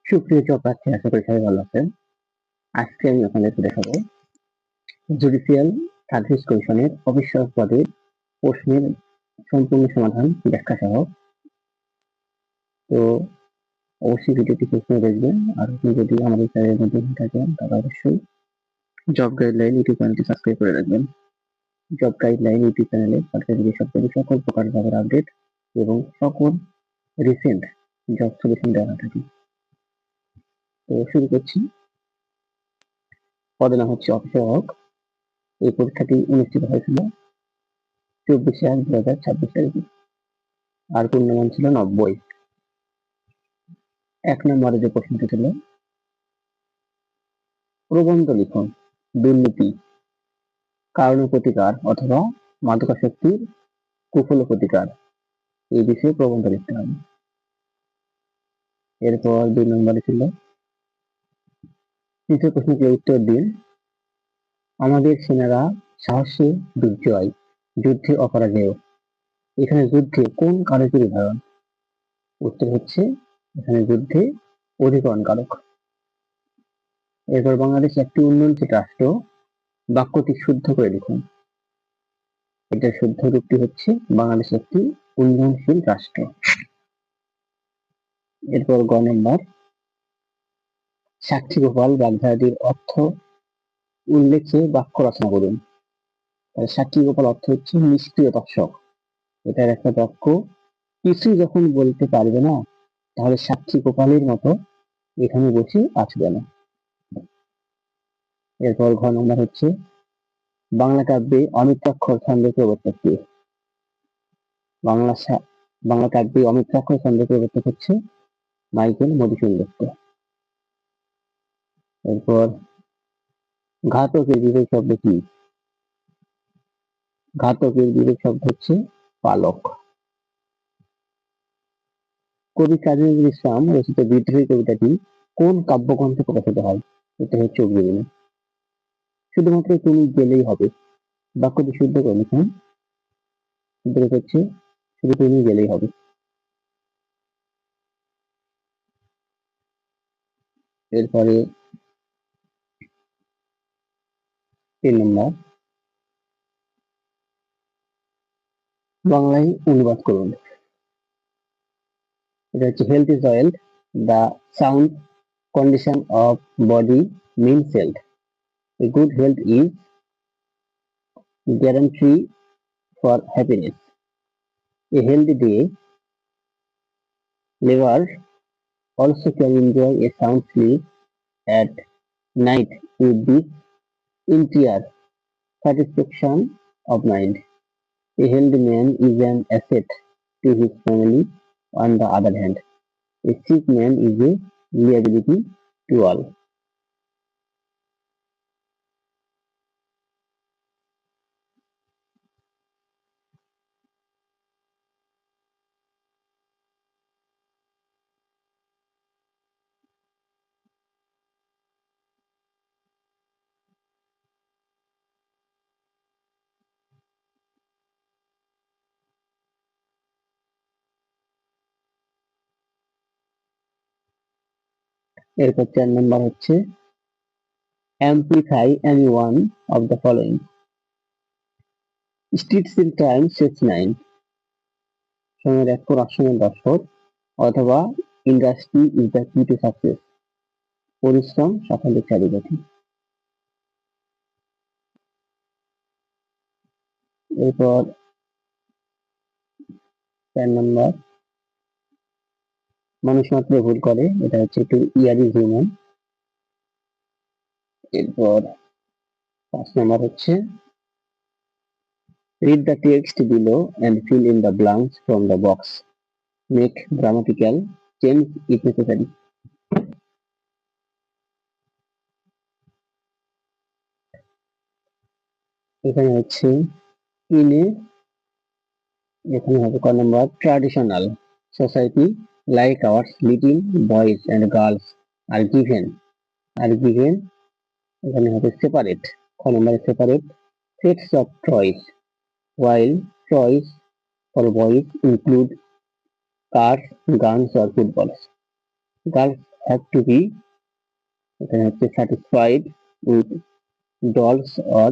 সুপ্রিয় জব প্রার্থী, আশা করি সবাই ভালো আছেন। আজকে আমি আপনাদেরকে দেখাবো জুডিশিয়াল সার্ভিস কমিশনের অফিসার পদের প্রশ্নের সম্পূর্ণ সমাধান ব্যাখ্যা সহ। তো অবশ্যই ভিডিওটি শেষ করে দেখবেন। আর আপনি যদি আমাদের চ্যানেলের মধ্যে থাকেন তাহলে অবশ্যই জব গাইডলাইন ইউটিউব চ্যানেলটি সাবস্ক্রাইব করে রাখবেন। জব গাইডলাইন ইউটিউব চ্যানেলে সরকারি বেসরকারি সকল প্রকার জবের আপডেট এবং সকল রিসেন্ট জব সলিউশন দেওয়া থাকে। তো শুরু করছি। পদের নাম হচ্ছে অফিসার। এই পরীক্ষাটি অনুষ্ঠিত হয়েছিল 24/8/2026 তারিখে। আর পূর্ণমান ছিল 90। 1 নম্বরে যে প্রশ্নটি ছিল, প্রবন্ধ লিখন দুর্নীতি, কারণ প্রতিকার অথবা মাদকাসক্তির কুফল প্রতিকার, এই বিষয়ে প্রবন্ধ লিখতে হবে। এরপর 2 নম্বরে ছিল, তৃতীয় প্রশ্নটির উত্তর দিন। আমাদের সেনারা সাহসে দুর্জয়, যুদ্ধে অপরাজেয়। এখানে যুদ্ধে কোন কারকের উদাহরণ? উত্তর হচ্ছে এখানে যুদ্ধে অধিকরণ কারক। এরপর বাংলাদেশ একটি উন্নয়নশীল রাষ্ট্র, বাক্যটি শুদ্ধ করে লিখুন। এটার শুদ্ধ রূপটি হচ্ছে বাংলাদেশ একটি উন্নয়নশীল রাষ্ট্র। এরপর গ নম্বর, সাক্ষী গোপাল বাগধারাটির অর্থ উল্লেখে বাক্য রচনা করুন। সাক্ষী গোপাল অর্থ হচ্ছে নিষ্ক্রিয় দর্শক। এটার একটা বাক্য, কিছু যখন বলতে পারবে না তাহলে সাক্ষী গোপালের মতো এখানে বসে আসবে না। এরপর ঘ নম্বর হচ্ছে, বাংলা কাব্যে অমিত্রাক্ষর ছন্দের প্রবর্তক কে? বাংলা কাব্যে অমিত্রাক্ষর ছন্দের প্রবর্তক হচ্ছে মাইকেল মধুসূদন দত্ত। এরপর ঘাতকের বিপরীত শব্দ কি? ঘাতকের বিপরীত শব্দ হচ্ছে পালক। কবি কাজী নজরুল ইসলাম রচিত বিদ্রোহী কবিতাটি কোন কাব্যগ্রন্থে প্রকাশিত হয়? এটা হচ্ছে অগ্নিবীণা। শুধুমাত্র তুমি গেলেই হবে, বাক্যটি শুদ্ধ করে লিখুন। শুদ্ধ হচ্ছে শুধু তুমি গেলেই হবে। এরপরে 3 নম্বর, বাংলায় অনুবাদ করুন। এটা হচ্ছে, health is wealth, the sound condition of body means health. A good health is guarantee for happiness. A healthy day liver also can enjoy a sound sleep at night with this interior satisfaction of mind. A healthy man is an asset to his family. On the other hand, a sick man is a liability to all. এরপর 4 নম্বর হচ্ছে, amplify any one of the following. Streets in time says 9. সময়ের এক সময়ের দশক, অথবা industry is the কি to success. পরিশ্রম সাফল্যের চাবিকাঠি। এরপর 4 নম্বর, মানুষ মাত্র ভুল করে, এটা হচ্ছে টু ইয়ার ইজ হিউম্যান। এরপর 5 নম্বর হচ্ছে, read the text below and fill in the blanks from the box. Make grammatical change if necessary. এখানে হচ্ছে ইনে, এখানে হবে ক নম্বর, traditional society like ours little boys and girls are given এখানে হবে সেপারেট। খ নম্বরে separate sets of toys while toys for boys include cars, guns or footballs. Girls have to be এখানে হচ্ছে satisfied with dolls or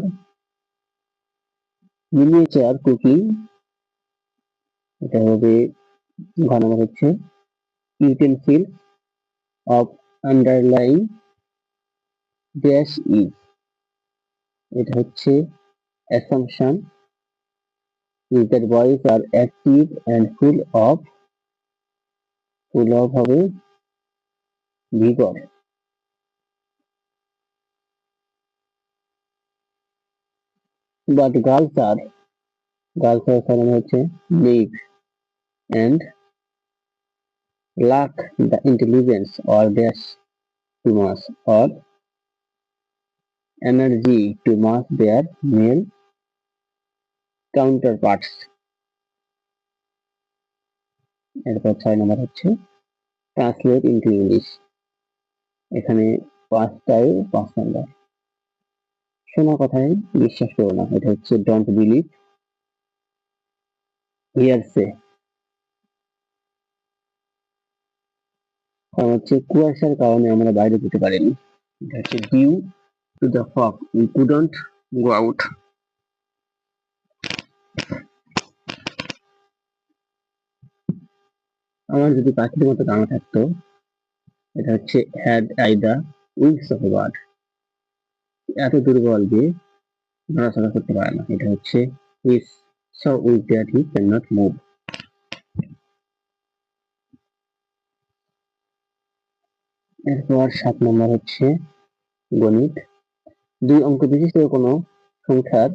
miniature cooking এটা হবে ঘ নম্বর হচ্ছে utensil of underlying dash is এটা হচ্ছে assumption is that boys are active and full of হবে vigor but girls are কারণ হচ্ছে naive and lack the intelligence or dash to mass or energy to match their male counterparts এরপর 6 নম্বর হচ্ছে translate into English এখানে 5 নম্বর শোনা কথায় বিশ্বাস করো না এটা হচ্ছে ডোন্ট বিলিভ হিয়ারসে কারণ হচ্ছে কুয়াশার কারণে আমরা বাইরে যেতে পারিনি এটা হচ্ছে due to the fog we couldn't go out আমার যদি পাখির মতো ডানা থাকতো এটা হচ্ছে had I the wings of a bird এত দুর্বল যে নড়াচড়া করতে পারে না এটা হচ্ছে is so weak that he cannot move এরপর 7 নম্বর হচ্ছে গণিত 2 অঙ্ক বিশিষ্ট কোনো সংখ্যার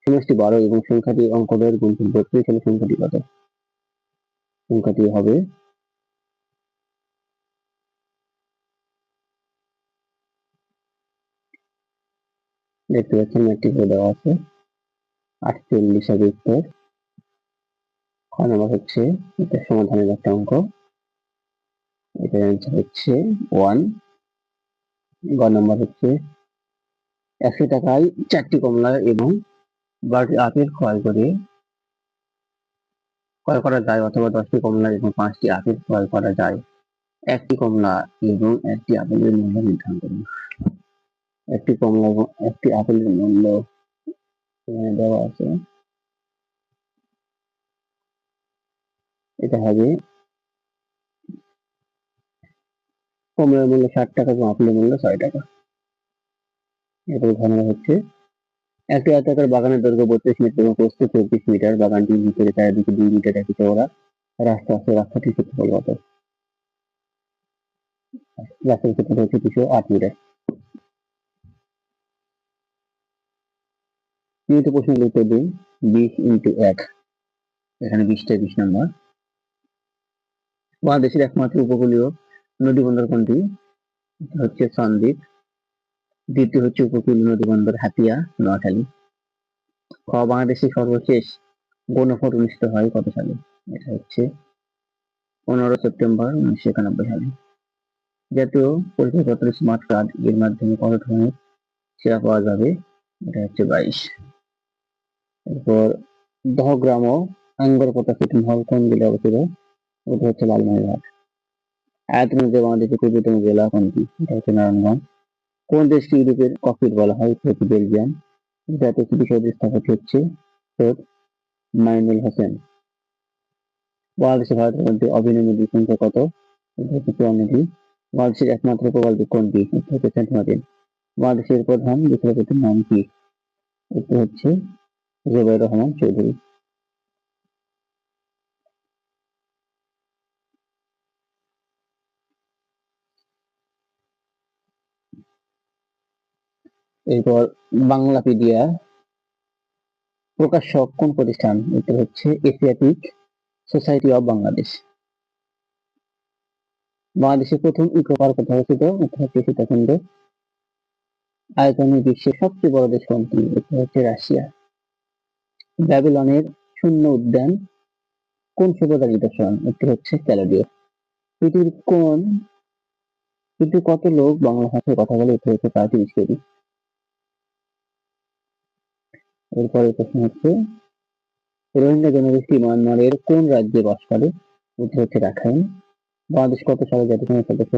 সমষ্টি 12 এবং সংখ্যাটি অঙ্কদের গুণফল 32 হলে সংখ্যাটি কত সংখ্যাটি হবে দেখতে পাচ্ছেন ম্যাট্রিক্সে দেওয়া আছে 48 হবে উত্তর খ নম্বর হচ্ছে এটা সমাধানের একটা অঙ্ক এটার অ্যান্সার হচ্ছে 1 গ নম্বর হচ্ছে 100 টাকায় 4টি কমলা এবং 12টি আপেল ক্রয় করা যায় অথবা 10টি কমলা এবং 5টি আপেল ক্রয় করা যায় একটি কমলা এবং একটি আপেলের মূল্য নির্ধারণ করুন একটি কমলা এবং একটি আপেলের মূল্য এখানে দেওয়া আছে এটা হবে কমলার মূল্য 60 টাকা এবং আপেলের মূল্য 6 টাকা এরপর ঘ নম্বর হচ্ছে একটি আয়তাকার বাগানের দৈর্ঘ্য 32 মিটার এবং প্রস্থ 24 মিটার বাগানটির ভিতরে চারিদিকে 2 মিটার একটি চওড়া রাস্তা আছে রাস্তাটির ক্ষেত্রফল কত রাস্তার ক্ষেত্রফল হচ্ছে 208 মিটার নিয়মিত প্রশ্নের উত্তর দিন 20 ইন্টু 1 এখানে 20টা 20 নম্বর বাংলাদেশের একমাত্র উপকূলীয় নদী বন্দর কোনটি হচ্ছে সন্দ্বীপ দ্বিতীয় হচ্ছে উপকূলীয় নদী বন্দর হাতিয়া নোয়াখালী খ বাংলাদেশের সর্বশেষ গণভোট অনুষ্ঠিত হয় কত সালে এটা হচ্ছে 15 সেপ্টেম্বর 1991 সালে জাতীয় পরিচয়পত্র স্মার্ট কার্ড এর মাধ্যমে কত ধরনের সেবা পাওয়া যাবে এটা হচ্ছে 22 এরপর দহগ্রাম ও আঙ্গরপোতা সিটি হল কোন জেলায় অবস্থিত এটা হচ্ছে লালমনিরহাট আয়তন অনুযায়ী বাংলাদেশের ক্ষুদ্রতম জেলা কোনটি এটা হচ্ছে নারায়ণগঞ্জ কোন দেশকে ইউরোপের কফির বলা হয় এটা হচ্ছে বেলজিয়াম জাতীয় স্মৃতিসৌধ স্থাপত্য হচ্ছে সৈয়দ মাইনুল হোসেন বাংলাদেশে ভারতের মধ্যে অভিনয় নদীর সংখ্যা কত এটা হচ্ছে 54টি বাংলাদেশের একমাত্র প্রবাল দ্বীপ কোনটি এটা হচ্ছে সেন্ট মার্টিন বাংলাদেশের প্রধান বিচারপতির নাম কি এটা হচ্ছে জুবাইর রহমান চৌধুরী এরপর বাংলাপিডিয়া প্রকাশক কোন প্রতিষ্ঠান এটা হচ্ছে এশিয়াটিক সোসাইটি অফ বাংলাদেশ বাংলাদেশের প্রথম ইকো পার্ক কোথায় অবস্থিত এটা হচ্ছে সীতাকুণ্ড আয়তনে বিশ্বের সবচেয়ে বড় দেশ কোনটি এটা হচ্ছে রাশিয়া ব্যাবিলনের শূন্য উদ্যান কোন সভ্যতার নিদর্শন এটা হচ্ছে ক্যালোডিয়া পৃথিবীর কত লোক বাংলা ভাষায় কথা বলে এটা হচ্ছে 35 কোটি এরপরের প্রশ্ন হচ্ছে রোহিঙ্গা জনগোষ্ঠী মায়ানমারের কোন রাজ্যে বাস করে এটা হচ্ছে রাখাইন বাংলাদেশ কত সালে জাতিসংঘের সদস্য